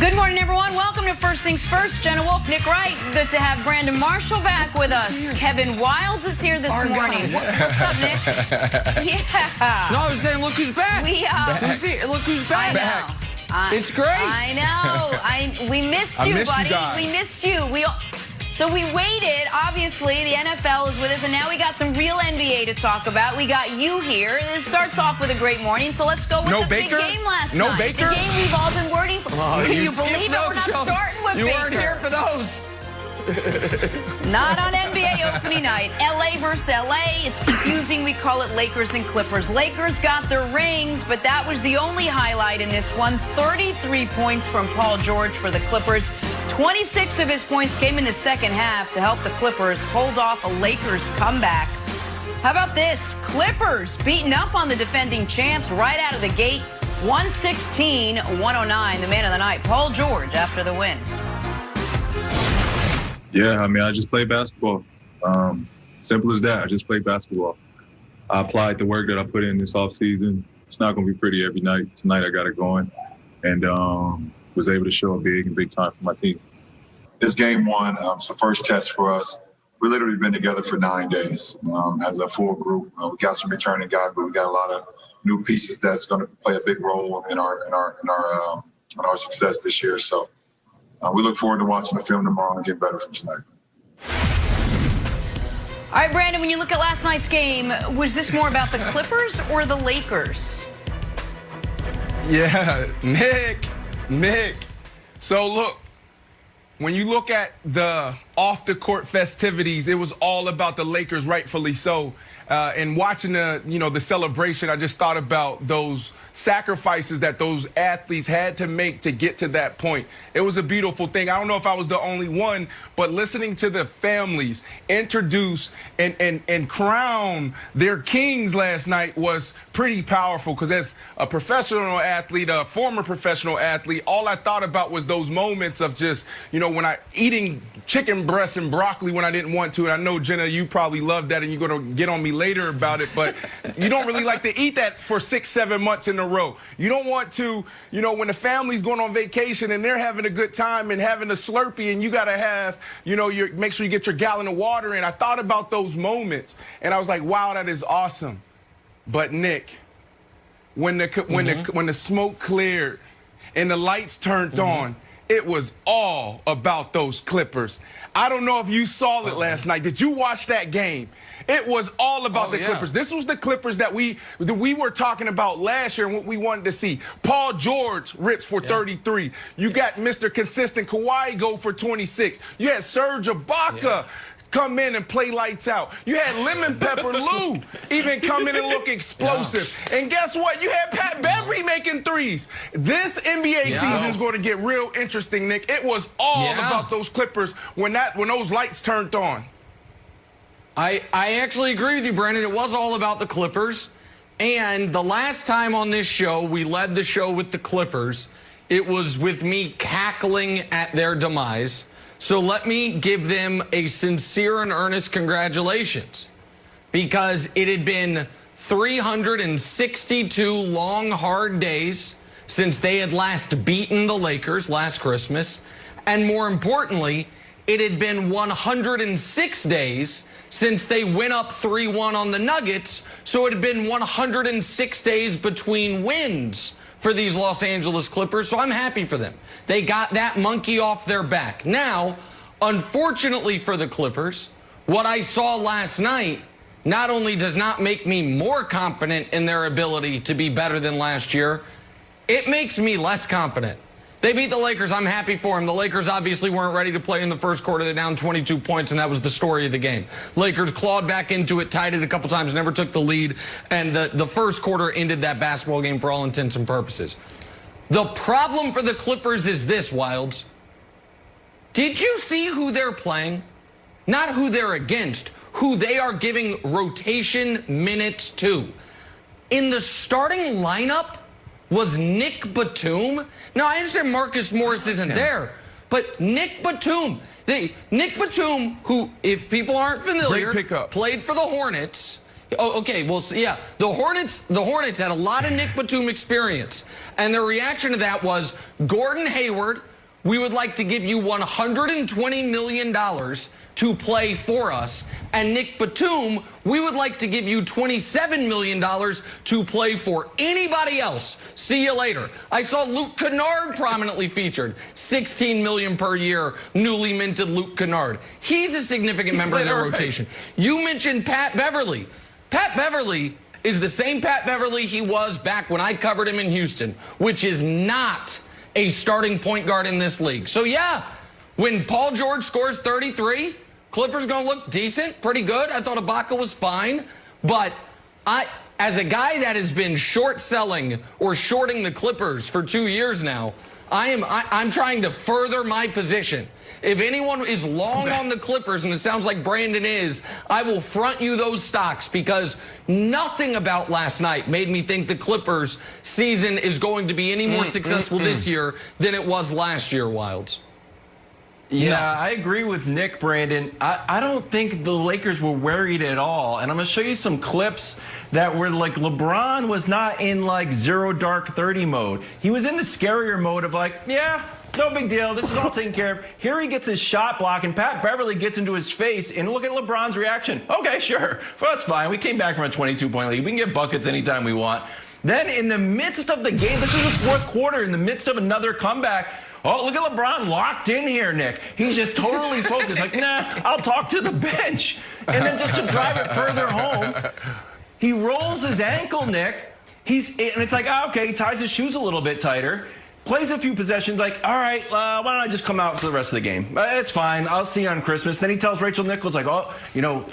Good morning, everyone. Welcome to First Things First. Jenna Wolf, Nick Wright. Good to have Brandon Marshall back with us. Kevin Wilds is here this morning. What's up, Nick? Yeah. No, I was saying, look who's back. Look who's back. It's great. I know. We missed you, buddy. We missed you. So we waited. Obviously, the NFL is with us, and now we got some real NBA to talk about. We got you here. This starts off with a great morning, so let's go with the big game last night. No Baker? The game we've all been waiting for. Can you believe it? We're not starting with Baker. You weren't here for those. Not on NBA opening night. LA versus LA. It's confusing. We call it Lakers and Clippers. Lakers got their rings, but that was the only highlight in this one. 33 points from Paul George for the Clippers. 26 of his points came in the second half to help the Clippers hold off a Lakers comeback. How about this? Clippers beating up on the defending champs right out of the gate. 116-109. The man of the night, Paul George, after the win. Yeah, I mean, I just play basketball. Simple as that. I just play basketball. I applied the work that I put in this offseason. It's not going to be pretty every night. Tonight I got it going and was able to show a big time for my team. This game one, it's the first test for us. We've literally been together for 9 days as a full group. We got some returning guys, but we got a lot of new pieces that's going to play a big role in our success this year. So we look forward to watching the film tomorrow and get better from tonight. All right, Brandon, when you look at last night's game, was this more about the Clippers or the Lakers? Yeah, Nick. So look, when you look at the off-the-court festivities, it was all about the Lakers, rightfully so. And watching the celebration, I just thought about those sacrifices that those athletes had to make to get to that point. It was a beautiful thing. I don't know if I was the only one, but listening to the families introduce and crown their kings last night was pretty powerful, because as a professional athlete, a former professional athlete, all I thought about was those moments of just, when I eating chicken breasts and broccoli when I didn't want to. And I know, Jenna, you probably love that, and you're going to get on me later about it, but you don't really like to eat that for 6-7 months in a row. You don't want to, when the family's going on vacation and they're having a good time and having a Slurpee, and you got to have, make sure you get your gallon of water in. I thought about those moments, and I was like, wow, that is awesome. But Nick, when the smoke cleared and the lights turned on, it was all about those Clippers. I don't know if you saw it last night. Did you watch that game? It was all about the Clippers. This was the Clippers that we were talking about last year and what we wanted to see. Paul George rips for 33. You got Mr. Consistent Kawhi go for 26. You had Serge Ibaka come in and play lights out. You had Lemon Pepper Lou even come in and look explosive. And guess what? You had Pat Beverly making threes. This NBA season is going to get real interesting, Nick. It was all about those Clippers when those lights turned on. I actually agree with you, Brandon. It was all about the Clippers. And the last time on this show, we led the show with the Clippers. It was with me cackling at their demise. So let me give them a sincere and earnest congratulations, because it had been 362 long, hard days since they had last beaten the Lakers last Christmas. And more importantly, it had been 106 days since they went up 3-1 on the Nuggets. So it had been 106 days between wins for these Los Angeles Clippers, so I'm happy for them. They got that monkey off their back. Now, unfortunately for the Clippers, what I saw last night not only does not make me more confident in their ability to be better than last year, it makes me less confident. They beat the Lakers. I'm happy for them. The Lakers obviously weren't ready to play in the first quarter. They're down 22 points, and that was the story of the game. Lakers clawed back into it, tied it a couple times, never took the lead, and the first quarter ended that basketball game for all intents and purposes. The problem for the Clippers is this, Wilds. Did you see who they're playing? Not who they're against, who they are giving rotation minutes to. In the starting lineup was Nick Batum. Now, I understand Marcus Morris isn't there, but Nick Batum, who, if people aren't familiar, played for the Hornets. Oh, okay, well, yeah, the Hornets had a lot of Nick Batum experience, and their reaction to that was Gordon Hayward we would like to give you $120 million to play for us. And Nick Batum, we would like to give you $27 million to play for anybody else. See you later. I saw Luke Kennard prominently featured. $16 million per year, newly minted Luke Kennard. He's a significant member of their rotation. You mentioned Pat Beverly. Pat Beverly is the same Pat Beverly he was back when I covered him in Houston, which is not a starting point guard in this league. So yeah, when Paul George scores 33, Clippers going to look decent, pretty good. I thought Ibaka was fine. But as a guy that has been short selling or shorting the Clippers for 2 years now, I'm trying to further my position. If anyone is long on the Clippers, and it sounds like Brandon is, I will front you those stocks, because nothing about last night made me think the Clippers season is going to be any more successful this year than it was last year, Wilds. Yeah, I agree with Nick, Brandon. I don't think the Lakers were worried at all. And I'm going to show you some clips that were like LeBron was not in like zero dark 30 mode. He was in the scarier mode of like, yeah, no big deal. This is all taken care of. Here he gets his shot block, and Pat Beverly gets into his face, and look at LeBron's reaction. Okay, sure. Well, that's fine. We came back from a 22-point lead. We can get buckets anytime we want. Then in the midst of the game, this is the fourth quarter, in the midst of another comeback, oh, look at LeBron locked in here, Nick. He's just totally focused. Like, nah, I'll talk to the bench. And then just to drive it further home, he rolls his ankle, Nick. And it's like, oh, okay, he ties his shoes a little bit tighter. Plays a few possessions, like, all right, why don't I just come out for the rest of the game? It's fine. I'll see you on Christmas. Then he tells Rachel Nichols, like, oh,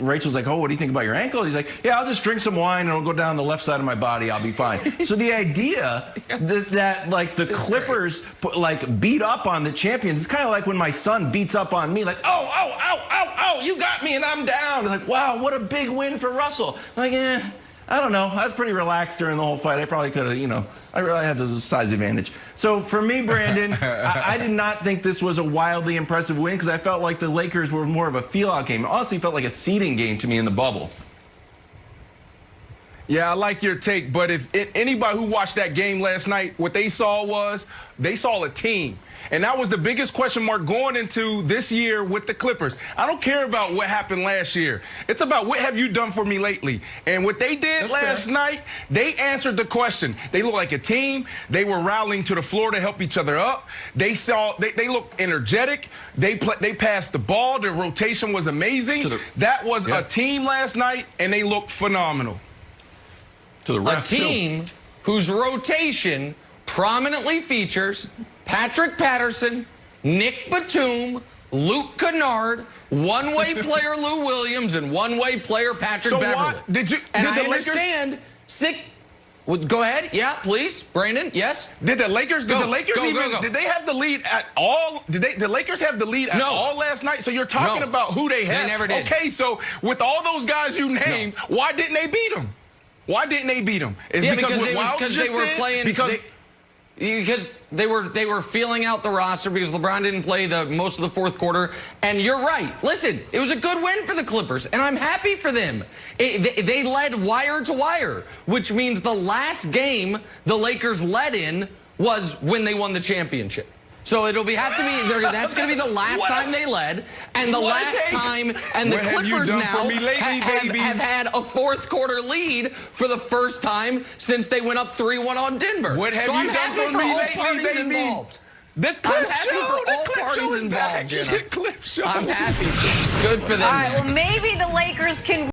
Rachel's like, oh, what do you think about your ankle? He's like, yeah, I'll just drink some wine and it'll go down the left side of my body. I'll be fine. So the idea that like, the Clippers, beat up on the champions, it's kind of like when my son beats up on me, like, oh, you got me and I'm down. Like, wow, what a big win for Russell. Like, I don't know. I was pretty relaxed during the whole fight. I probably could have, I really had the size advantage. So for me, Brandon, I did not think this was a wildly impressive win, because I felt like the Lakers were more of a feel-out game. It honestly felt like a seeding game to me in the bubble. Yeah, I like your take, but if anybody who watched that game last night, what they saw was they saw a team. And that was the biggest question mark going into this year with the Clippers. I don't care about what happened last year. It's about what have you done for me lately. And what they did last night, they answered the question. They looked like a team. They were rallying to the floor to help each other up. They looked energetic. They passed the ball. Their rotation was amazing. That was a team last night, and they looked phenomenal. A team whose rotation prominently features Patrick Patterson, Nick Batum, Luke Kennard, one-way player Lou Williams, and one-way player Patrick Beverly. I understand go ahead. Yeah, please. Brandon, yes? Did the Lakers did they have the lead at all? The Lakers have the lead at all last night? So you're talking about who they had. They never did. Okay, so with all those guys you named, why didn't they beat them? Why didn't they beat them? It's because they were feeling out the roster, because LeBron didn't play most of the fourth quarter. And you're right. Listen, it was a good win for the Clippers, and I'm happy for them. They led wire to wire, which means the last game the Lakers led in was when they won the championship. So that's going to be the last time they led, and the last time, and the Clippers now have had a fourth quarter lead for the first time since they went up 3-1 on Denver. What have you done for me lately, baby? Involved. The Clip Show is back. I'm happy. Good for them. All right, well, maybe the Lakers can